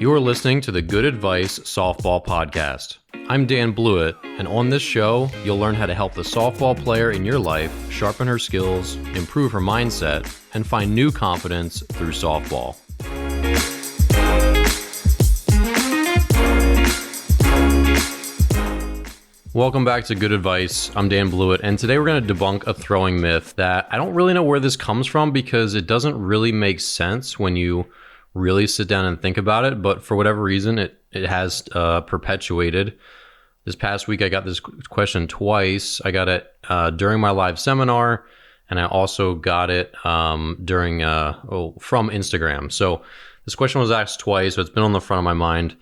You are listening to the Good Advice Softball Podcast. I'm Dan Blewett, and on this show, you'll learn how to help the softball player in your life sharpen her skills, improve her mindset, and find new confidence through softball. Welcome back to Good Advice. I'm Dan Blewett, and today we're going to debunk a throwing myth that I don't really know where this comes from because it doesn't really make sense when you really sit down and think about it, but for whatever reason, it has perpetuated. This past week, I got this question twice. I got it during my live seminar, and I also got it from Instagram. So this question was asked twice, so it's been on the front of my mind,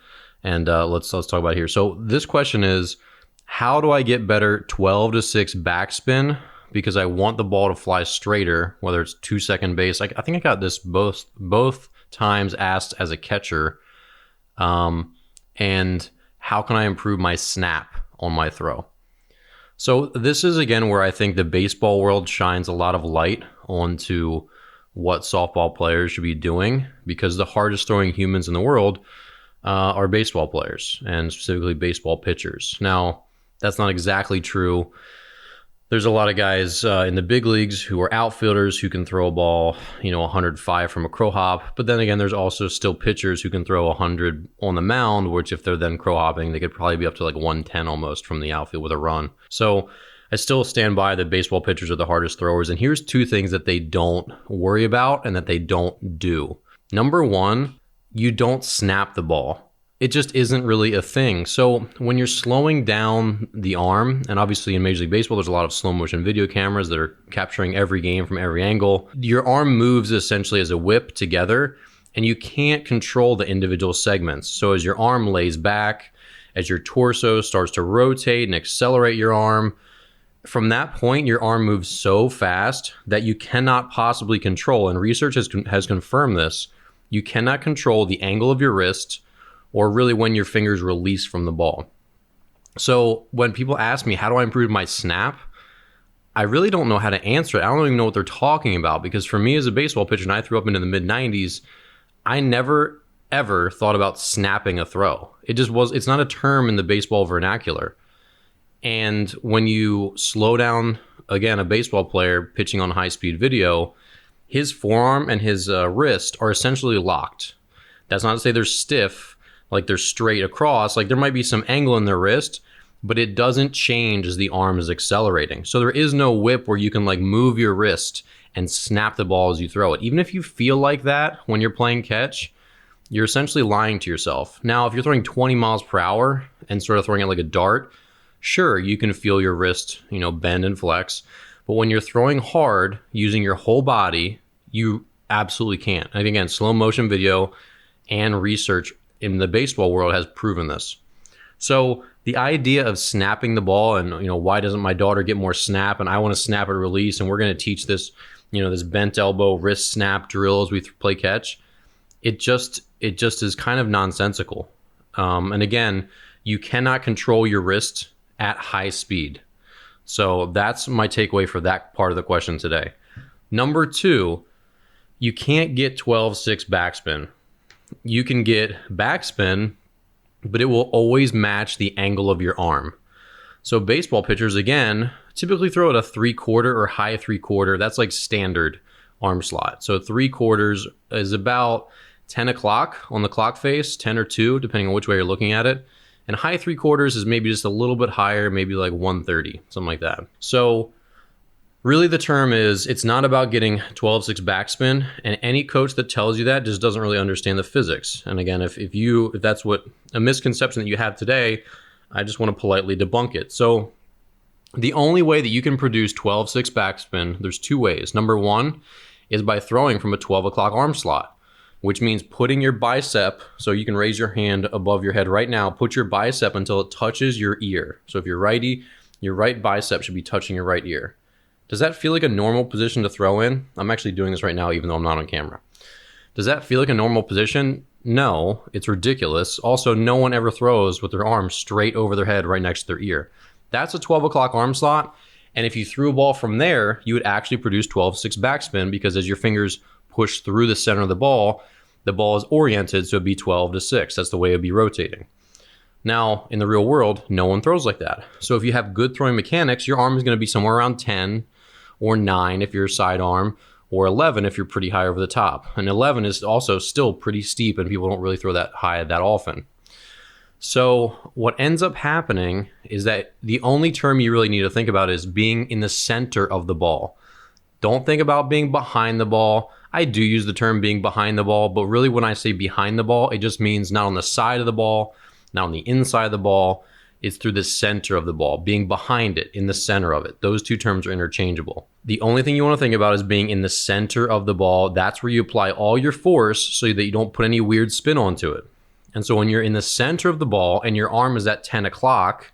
and let's talk about it here. So this question is, how do I get better 12 to 6 backspin? Because I want the ball to fly straighter, whether it's 2-second base. I think I got this both times asked as a catcher. And how can I improve my snap on my throw? So this is, again, where I think the baseball world shines a lot of light onto what softball players should be doing, because the hardest throwing humans in the world are baseball players, and specifically baseball pitchers. Now, that's not exactly true. There's a lot of guys in the big leagues who are outfielders who can throw a ball, 105 from a crow hop. But then again, there's also still pitchers who can throw 100 on the mound, which if they're then crow hopping, they could probably be up to like 110 almost from the outfield with a run. So I still stand by that baseball pitchers are the hardest throwers. And here's two things that they don't worry about and that they don't do. Number one, you don't snap the ball. It just isn't really a thing. So when you're slowing down the arm, and obviously in Major League Baseball, there's a lot of slow motion video cameras that are capturing every game from every angle. Your arm moves essentially as a whip together, and you can't control the individual segments. So as your arm lays back, as your torso starts to rotate and accelerate your arm, from that point, your arm moves so fast that you cannot possibly control, and research has confirmed this, you cannot control the angle of your wrist or really when your fingers release from the ball. So when people ask me, how do I improve my snap? I really don't know how to answer it. I don't even know what they're talking about, because for me as a baseball pitcher, and I threw up into the mid-90s, I never, ever thought about snapping a throw. It's not a term in the baseball vernacular. And when you slow down, again, a baseball player pitching on high-speed video, his forearm and his wrist are essentially locked. That's not to say they're stiff, like they're straight across. Like there might be some angle in their wrist, but it doesn't change as the arm is accelerating. So there is no whip where you can like move your wrist and snap the ball as you throw it. Even if you feel like that when you're playing catch, you're essentially lying to yourself. Now, if you're throwing 20 miles per hour and sort of throwing it like a dart, sure, you can feel your wrist, bend and flex. But when you're throwing hard using your whole body, you absolutely can't. And again, slow motion video and research in the baseball world has proven this. So the idea of snapping the ball and, why doesn't my daughter get more snap and I want to snap and release and we're going to teach this, this bent elbow wrist snap drill as we play catch. It just is kind of nonsensical. And again, you cannot control your wrist at high speed. So that's my takeaway for that part of the question today. Number two, you can't get 12-6 backspin. You can get backspin, but it will always match the angle of your arm. So baseball pitchers, again, typically throw at a 3/4 or high 3/4. That's like standard arm slot. So 3/4 is about 10 o'clock on the clock face, 10 or 2, depending on which way you're looking at it. And high 3/4 is maybe just a little bit higher, maybe like 130, something like that. So really the term is, it's not about getting 12-6 backspin, and any coach that tells you that just doesn't really understand the physics. And again, if that's what a misconception that you have today, I just want to politely debunk it. So the only way that you can produce 12-6 backspin, there's two ways. Number one is by throwing from a 12 o'clock arm slot, which means putting your bicep, so you can raise your hand above your head right now, put your bicep until it touches your ear. So if you're righty, your right bicep should be touching your right ear. Does that feel like a normal position to throw in? I'm actually doing this right now, even though I'm not on camera. Does that feel like a normal position? No, it's ridiculous. Also, no one ever throws with their arm straight over their head right next to their ear. That's a 12 o'clock arm slot. And if you threw a ball from there, you would actually produce 12-6 backspin, because as your fingers push through the center of the ball, the ball is oriented, so it'd be 12 to 6. That's the way it'd be rotating. Now, in the real world, no one throws like that. So if you have good throwing mechanics, your arm is going to be somewhere around 10 or 9 if you're a sidearm, or 11 if you're pretty high over the top. And 11 is also still pretty steep, and people don't really throw that high that often. So what ends up happening is that the only term you really need to think about is being in the center of the ball. Don't think about being behind the ball. I do use the term being behind the ball, but really when I say behind the ball, it just means not on the side of the ball, not on the inside of the ball. It's through the center of the ball, being behind it, in the center of it. Those two terms are interchangeable. The only thing you want to think about is being in the center of the ball. That's where you apply all your force so that you don't put any weird spin onto it. And so when you're in the center of the ball and your arm is at 10 o'clock,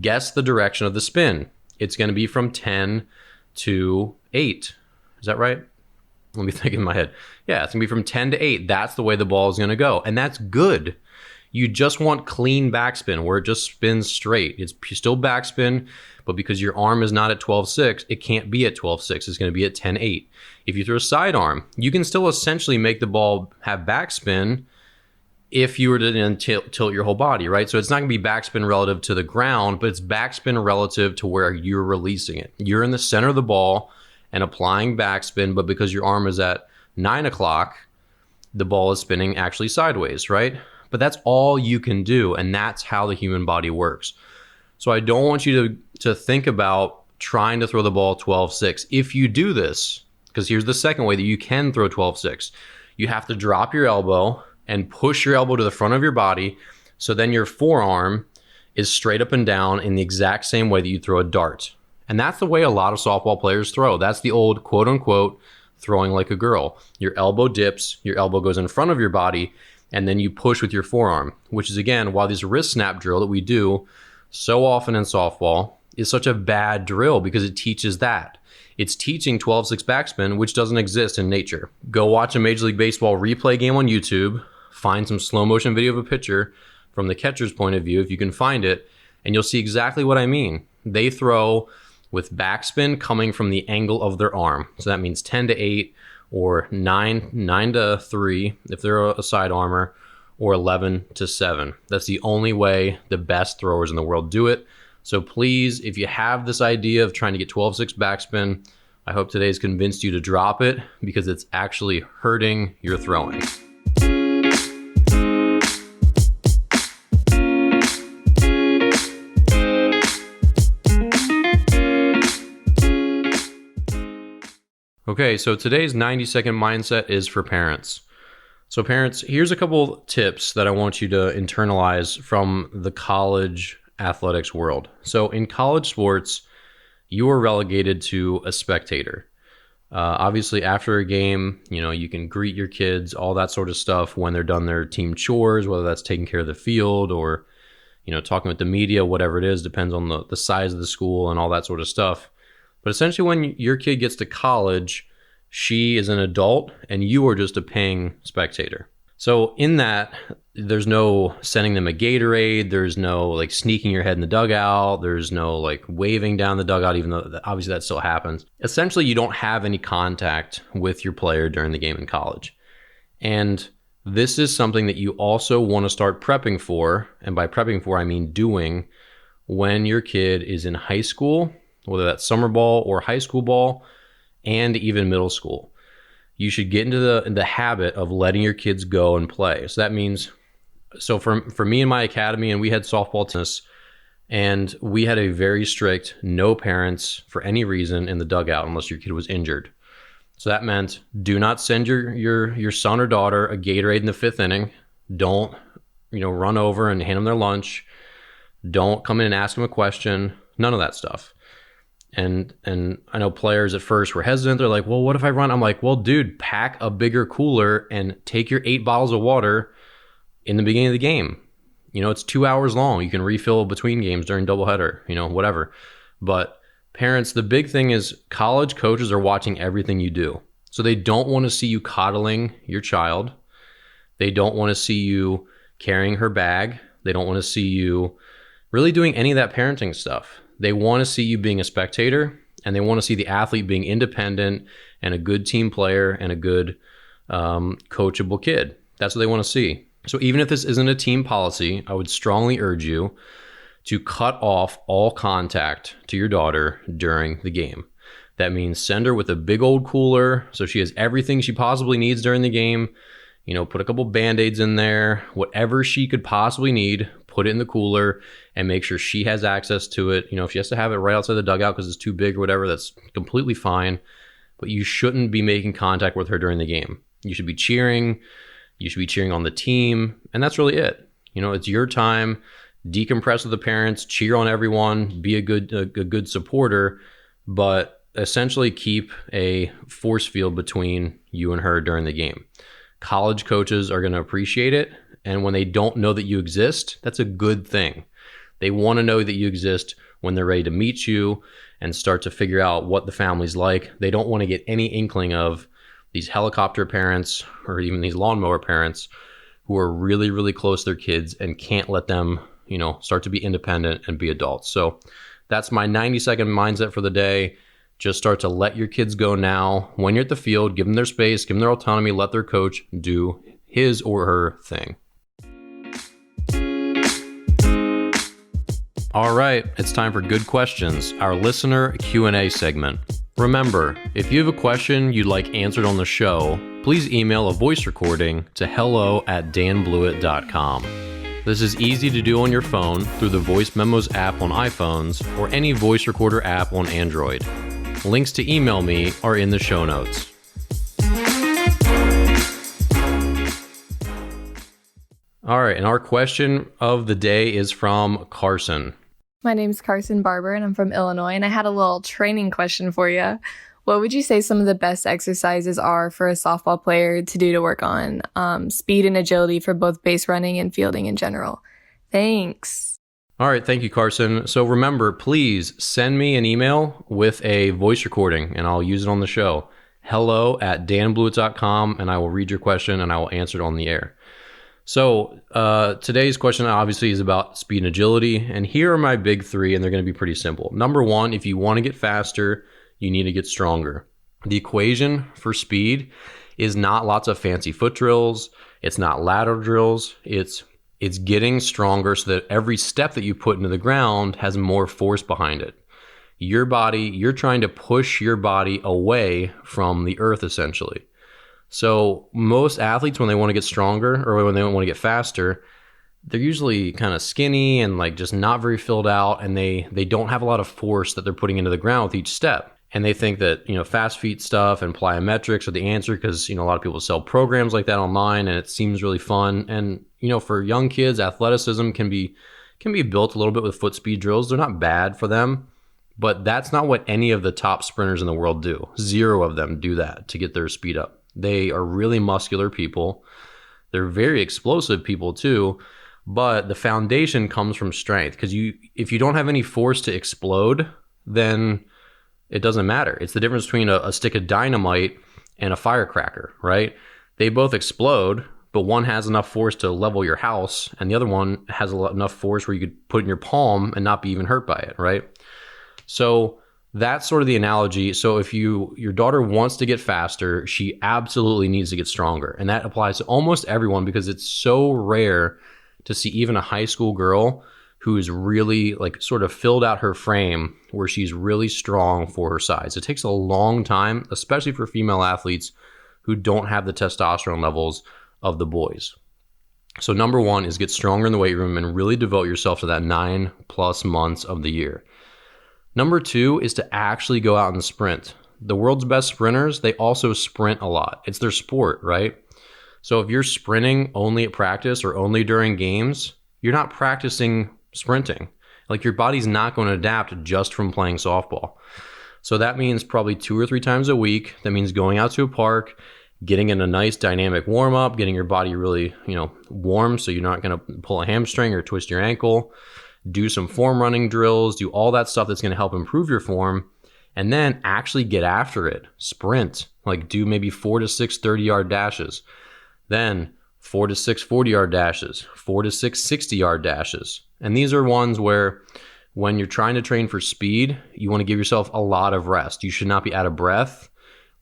guess the direction of the spin. It's going to be from 10 to 8. Is that right? Let me think in my head. Yeah, it's going to be from 10 to 8. That's the way the ball is going to go. And that's good. You just want clean backspin where it just spins straight. It's still backspin, but because your arm is not at 12.6, it can't be at 12.6. It's going to be at 10.8. If you throw a sidearm, you can still essentially make the ball have backspin if you were to then tilt your whole body, right? So it's not going to be backspin relative to the ground, but it's backspin relative to where you're releasing it. You're in the center of the ball and applying backspin, but because your arm is at 9 o'clock, the ball is spinning actually sideways, right? But that's all you can do, and that's how the human body works. So I don't want you to think about trying to throw the ball 12.6. If you do this, because here's the second way that you can throw 12.6, you have to drop your elbow and push your elbow to the front of your body, so then your forearm is straight up and down in the exact same way that you throw a dart. And that's the way a lot of softball players throw. That's the old quote-unquote throwing like a girl. Your elbow dips, your elbow goes in front of your body, and then you push with your forearm, which is, again, while this wrist snap drill that we do so often in softball is such a bad drill because it teaches that. It's teaching 12.6 backspin, which doesn't exist in nature. Go watch a Major League Baseball replay game on YouTube, find some slow motion video of a pitcher from the catcher's point of view, if you can find it, and you'll see exactly what I mean. They throw with backspin coming from the angle of their arm. So that means 10 to 8, or 9 to 3 if they're a side armor, or 11 to 7. That's the only way the best throwers in the world do it. So please, if you have this idea of trying to get 12.6 backspin, I hope today's convinced you to drop it because it's actually hurting your throwing. Okay, so today's 90-second mindset is for parents. So parents, here's a couple tips that I want you to internalize from the college athletics world. So in college sports, you are relegated to a spectator. Obviously, after a game, you can greet your kids, all that sort of stuff when they're done their team chores, whether that's taking care of the field or, talking with the media, whatever it is, depends on the size of the school and all that sort of stuff. But essentially, when your kid gets to college, she is an adult and you are just a paying spectator. So in that, there's no sending them a Gatorade. There's no sneaking your head in the dugout. There's no waving down the dugout, even though obviously that still happens. Essentially, you don't have any contact with your player during the game in college. And this is something that you also want to start prepping for. And by prepping for, I mean doing when your kid is in high school, whether that's summer ball or high school ball, and even middle school. You should get into the habit of letting your kids go and play. So that means, for me and my academy, and we had softball, tennis, and we had a very strict no parents for any reason in the dugout unless your kid was injured. So that meant do not send your son or daughter a Gatorade in the 5th inning. Don't run over and hand them their lunch. Don't come in and ask them a question. None of that stuff. And I know players at first were hesitant. They're like, well, what if I run? I'm like, well, dude, pack a bigger cooler and take your 8 bottles of water in the beginning of the game. It's 2 hours long. You can refill between games during doubleheader, whatever. But parents, the big thing is college coaches are watching everything you do. So they don't want to see you coddling your child. They don't want to see you carrying her bag. They don't want to see you really doing any of that parenting stuff. They want to see you being a spectator, and they want to see the athlete being independent and a good team player and a good coachable kid. That's what they want to see. So even if this isn't a team policy, I would strongly urge you to cut off all contact to your daughter during the game. That means send her with a big old cooler so she has everything she possibly needs during the game. Put a couple Band-Aids in there, whatever she could possibly need, put it in the cooler and make sure she has access to it. If she has to have it right outside the dugout because it's too big or whatever, that's completely fine. But you shouldn't be making contact with her during the game. You should be cheering. You should be cheering on the team. And that's really it. It's your time. Decompress with the parents, cheer on everyone, be a good supporter, but essentially keep a force field between you and her during the game. College coaches are going to appreciate it. And when they don't know that you exist, that's a good thing. They want to know that you exist when they're ready to meet you and start to figure out what the family's like. They don't want to get any inkling of these helicopter parents or even these lawnmower parents who are really, really close to their kids and can't let them, start to be independent and be adults. So that's my 90-second mindset for the day. Just start to let your kids go now. When you're at the field, give them their space, give them their autonomy, let their coach do his or her thing. All right, it's time for Good Questions, our listener Q&A segment. Remember, if you have a question you'd like answered on the show, please email a voice recording to hello@danblewett.com. This is easy to do on your phone through the Voice Memos app on iPhones or any voice recorder app on Android. Links to email me are in the show notes. All right, and our question of the day is from Carson. My name's Carson Barber, and I'm from Illinois, and I had a little training question for you. What would you say some of the best exercises are for a softball player to do to work on speed and agility for both base running and fielding in general? Thanks. All right, thank you, Carson. So remember, please send me an email with a voice recording, and I'll use it on the show. hello@danblewett.com, and I will read your question, and I will answer it on the air. So today's question obviously is about speed and agility, and here are my big three, and they're going to be pretty simple. Number one, if you want to get faster, you need to get stronger. The equation for speed is not lots of fancy foot drills. It's not lateral drills. It's getting stronger so that every step that you put into the ground has more force behind it. Your body, you're trying to push your body away from the earth, essentially. So most athletes, when they want to get stronger or when they want to get faster, they're usually kind of skinny and just not very filled out, and they don't have a lot of force that they're putting into the ground with each step. And they think that, fast feet stuff and plyometrics are the answer because, a lot of people sell programs like that online and it seems really fun. And, for young kids, athleticism can be built a little bit with foot speed drills. They're not bad for them, but that's not what any of the top sprinters in the world do. 0 of them do that to get their speed up. They are really muscular people. They're very explosive people too, but the foundation comes from strength because if you don't have any force to explode, then it doesn't matter. It's the difference between a stick of dynamite and a firecracker, right? They both explode, but one has enough force to level your house, and the other one has enough force where you could put it in your palm and not be even hurt by it, right? So that's sort of the analogy. So if your daughter wants to get faster, she absolutely needs to get stronger. And that applies to almost everyone because it's so rare to see even a high school girl who's really sort of filled out her frame where she's really strong for her size. It takes a long time, especially for female athletes who don't have the testosterone levels of the boys. So number one is get stronger in the weight room and really devote yourself to that 9+ months of the year. Number two is to actually go out and sprint. The world's best sprinters, they also sprint a lot. It's their sport, right? So if you're sprinting only at practice or only during games, you're not practicing sprinting. Your body's not going to adapt just from playing softball. So that means probably 2 or 3 times a week. That means going out to a park, getting in a nice dynamic warm up, getting your body really, warm so you're not going to pull a hamstring or twist your ankle. Do some form running drills, do all that stuff that's going to help improve your form, and then actually get after it. Sprint, do maybe 4 to 6 30-yard dashes. Then 4 to 6 40-yard dashes, 4 to 6 60-yard dashes. And these are ones where when you're trying to train for speed, you want to give yourself a lot of rest. You should not be out of breath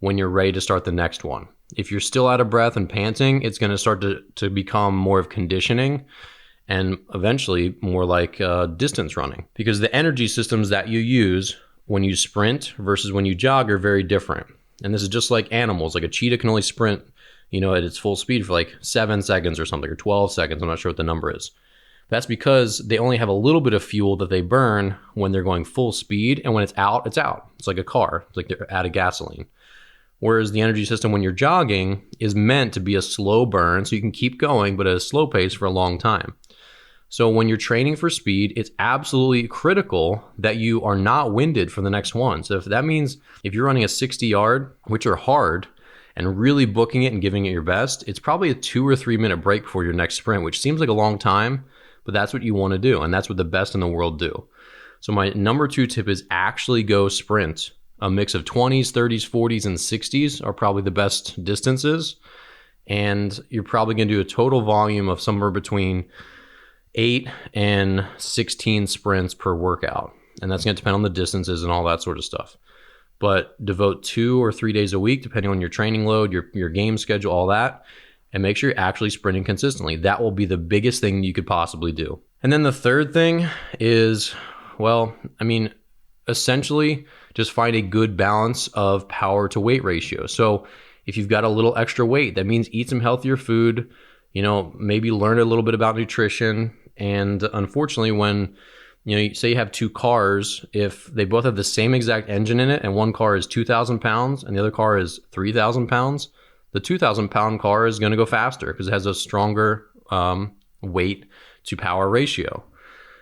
when you're ready to start the next one. If you're still out of breath and panting, it's going to start to become more of conditioning and eventually more like distance running, because the energy systems that you use when you sprint versus when you jog are very different. And this is just like animals. Like a cheetah can only sprint, at its full speed for like 7 seconds or something, or 12 seconds. I'm not sure what the number is. That's because they only have a little bit of fuel that they burn when they're going full speed. And when it's out, it's out. It's like a car. It's like they're out of gasoline. Whereas the energy system when you're jogging is meant to be a slow burn, so you can keep going, but at a slow pace for a long time. So when you're training for speed, it's absolutely critical that you are not winded for the next one. So if that means if you're running a 60 yard, which are hard, and really booking it and giving it your best, it's probably a 2 or 3 minute break before your next sprint, which seems like a long time, but that's what you want to do. And that's what the best in the world do. So my number 2 tip is actually go sprint. A mix of 20s, 30s, 40s, and 60s are probably the best distances. And you're probably going to do a total volume of somewhere between 8 and 16 sprints per workout. And that's going to depend on the distances and all that sort of stuff. But devote 2 or 3 days a week, depending on your training load, your game schedule, all that, and make sure you're actually sprinting consistently. That will be the biggest thing you could possibly do. And then the third thing is, essentially just find a good balance of power to weight ratio. So if you've got a little extra weight, that means eat some healthier food, maybe learn a little bit about nutrition. And unfortunately, when say you have 2 cars, if they both have the same exact engine in it and one car is 2,000 pounds and the other car is 3,000 pounds, the 2,000 pound car is going to go faster because it has a stronger weight to power ratio.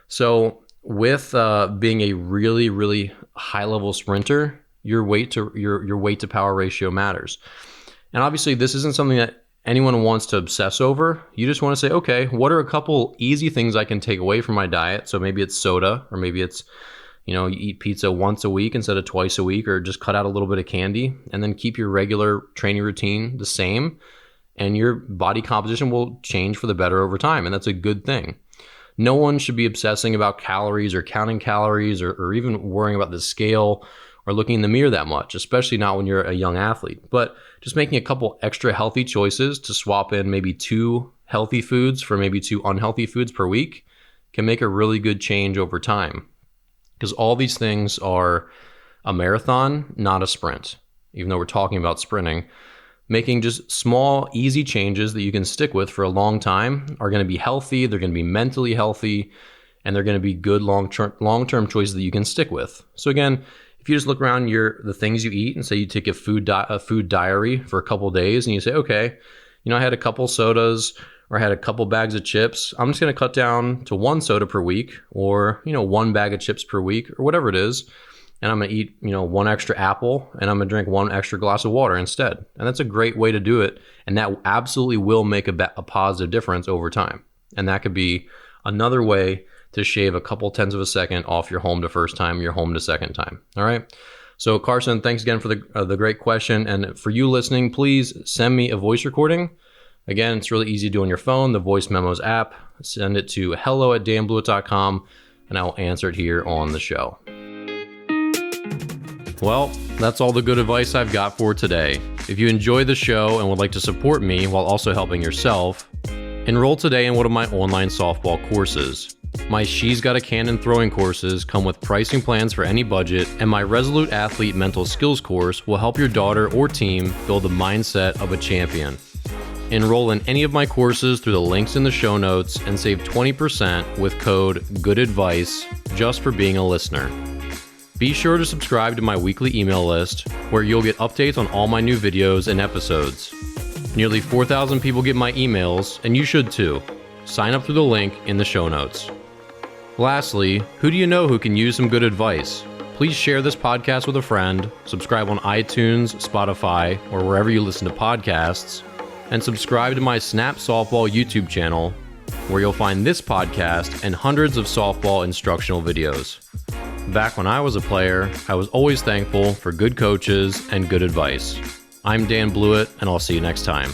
So with being a really, really high level sprinter, your weight to power ratio matters. And obviously this isn't something that anyone wants to obsess over. You just want to say, okay, what are a couple easy things I can take away from my diet? So maybe it's soda, or maybe it's, you eat pizza once a week instead of twice a week, or just cut out a little bit of candy, and then keep your regular training routine the same, and your body composition will change for the better over time. And that's a good thing. No one should be obsessing about calories or counting calories or even worrying about the scale or looking in the mirror that much, especially not when you're a young athlete. But just making a couple extra healthy choices to swap in maybe 2 healthy foods for maybe 2 unhealthy foods per week can make a really good change over time. Because all these things are a marathon, not a sprint. Even though we're talking about sprinting, making just small, easy changes that you can stick with for a long time are going to be healthy, they're going to be mentally healthy, and they're going to be good long-term choices that you can stick with. So again, if you just look around the things you eat and say you take a food diary for a couple of days and you say, okay, I had a couple sodas or I had a couple bags of chips. I'm just going to cut down to 1 soda per week, or, 1 bag of chips per week, or whatever it is. And I'm going to eat, 1 extra apple, and I'm going to drink 1 extra glass of water instead. And that's a great way to do it. And that absolutely will make a positive difference over time. And that could be another way to shave a couple tenths of a second off your home to first time, your home to second time. All right. So Carson, thanks again for the great question. And for you listening, please send me a voice recording. Again, it's really easy to do on your phone, the Voice Memos app. Send it to hello@danblewett.com, and I will answer it here on the show. Well, that's all the good advice I've got for today. If you enjoy the show and would like to support me while also helping yourself, enroll today in one of my online softball courses. My She's Got a Cannon throwing courses come with pricing plans for any budget, and my Resolute Athlete Mental Skills course will help your daughter or team build the mindset of a champion. Enroll in any of my courses through the links in the show notes and save 20% with code GOODADVICE just for being a listener. Be sure to subscribe to my weekly email list, where you'll get updates on all my new videos and episodes. Nearly 4,000 people get my emails, and you should too. Sign up through the link in the show notes. Lastly, who do you know who can use some good advice? Please share this podcast with a friend, subscribe on iTunes, Spotify, or wherever you listen to podcasts, and subscribe to my Snap Softball YouTube channel, where you'll find this podcast and hundreds of softball instructional videos. Back when I was a player, I was always thankful for good coaches and good advice. I'm Dan Blewett, and I'll see you next time.